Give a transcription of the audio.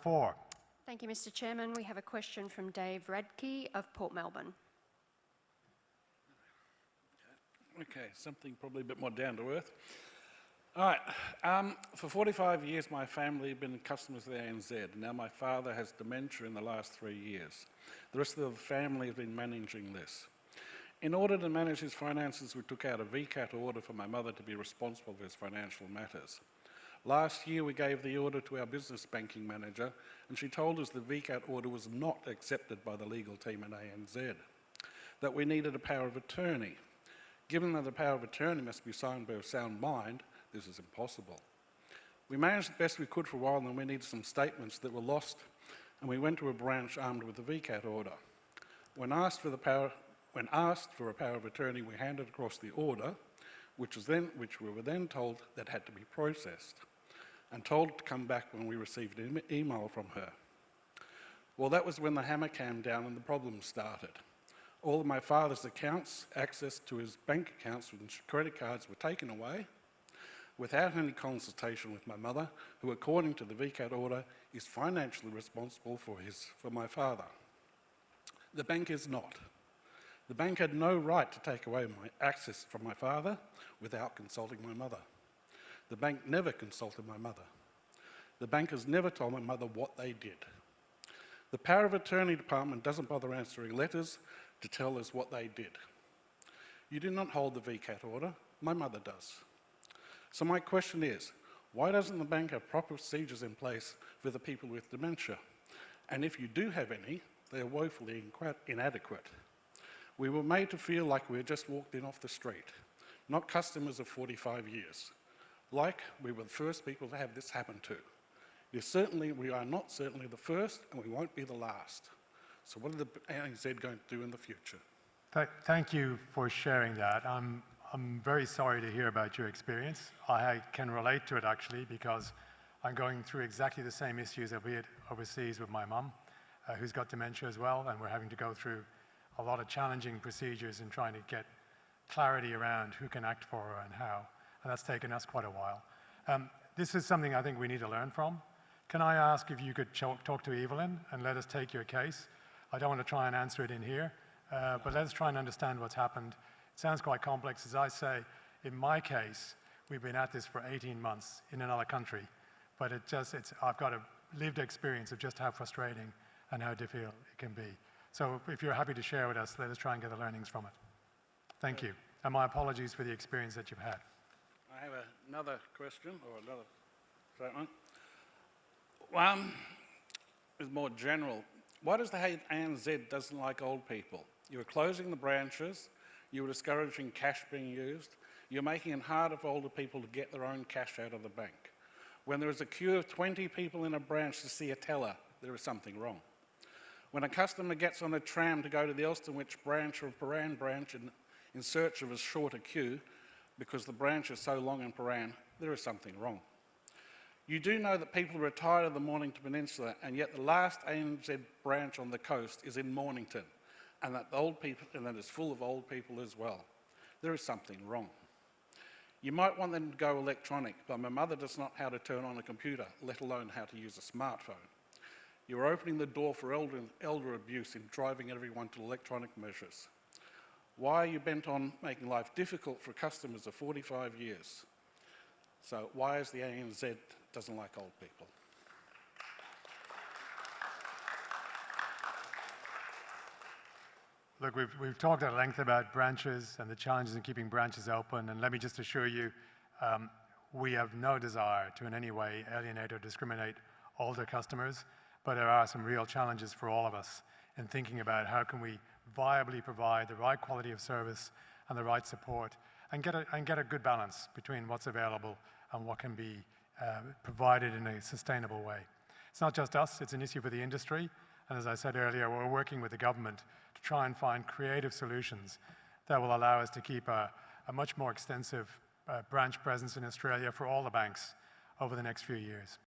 4. Thank you, Mr. Chairman. We have a question from Dav Radkey of Port Melbourne. Okay, something probably a bit more down to earth. All right, for 45 years my family have been customers of the ANZ. Now my father has dementia in the last 3 years. The rest of the family have been managing this. In order to manage his finances, we took out a VCAT order for my mother to be responsible for his financial matters. Last year we gave the order to our business banking manager and she told us the VCAT order was not accepted by the legal team at ANZ, that we needed a power of attorney. Given that the power of attorney must be signed by a sound mind, this is impossible. We managed the best we could for a while and then we needed some statements that were lost and we went to a branch armed with the VCAT order. When asked for a power of attorney, we handed across the order, which we were then told that had to be processed and told to come back when we received an email from her. Well, that was when the hammer came down and the problem started. All of my father's accounts, access to his bank accounts and credit cards were taken away without any consultation with my mother, who according to the VCAT order is financially responsible for my father. The bank is not. The bank had no right to take away my access from my father without consulting my mother. The bank never consulted my mother. The bank has never told my mother what they did. The power of attorney department doesn't bother answering letters to tell us what they did. You do not hold the VCAT order, my mother does. So my question is, why doesn't the bank have proper procedures in place for the people with dementia? And if you do have any, they are woefully inadequate. We were made to feel like we had just walked in off the street, not customers of 45 years, like we were the first people to have this happen to. We are not certainly the first, and we won't be the last. So what are the ANZ going to do in the future? Thank you for sharing that. I'm very sorry to hear about your experience. I can relate to it actually because I'm going through exactly the same issues that we had overseas with my mum, who's got dementia as well, and we're having to go through a lot of challenging procedures in trying to get clarity around who can act for her and how, and that's taken us quite a while. This is something I think we need to learn from. Can I ask if you could talk to Evelyn and let us take your case? I don't want to try and answer it in here, but let's try and understand what's happened. It sounds quite complex. As I say, in my case, we've been at this for 18 months in another country, but I've got a lived experience of just how frustrating and how difficult it can be. So if you're happy to share with us, let us try and get the learnings from it. Thank you. And my apologies for the experience that you've had. I have another question or another statement. One is more general. Why does the ANZ doesn't like old people? You were closing the branches, you were discouraging cash being used, you're making it harder for older people to get their own cash out of the bank. When there is a queue of 20 people in a branch to see a teller, there is something wrong. When a customer gets on a tram to go to the Elstonwich branch or Paran branch in search of a shorter queue because the branch is so long in Paran, there is something wrong. You do know that people are retired of the Mornington Peninsula, and yet the last ANZ branch on the coast is in Mornington, and that is full of old people as well. There is something wrong. You might want them to go electronic, but my mother does not know how to turn on a computer, let alone how to use a smartphone. You're opening the door for elder abuse in driving everyone to electronic measures. Why are you bent on making life difficult for customers of 45 years? So why is the ANZ doesn't like old people? Look, we've talked at length about branches and the challenges in keeping branches open, and let me just assure you, we have no desire to in any way alienate or discriminate older customers, but there are some real challenges for all of us in thinking about how can we viably provide the right quality of service and the right support and get a good balance between what's available and what can be provided in a sustainable way. It's not just us, it's an issue for the industry, and as I said earlier, we're working with the government to try and find creative solutions that will allow us to keep a much more extensive branch presence in Australia for all the banks over the next few years.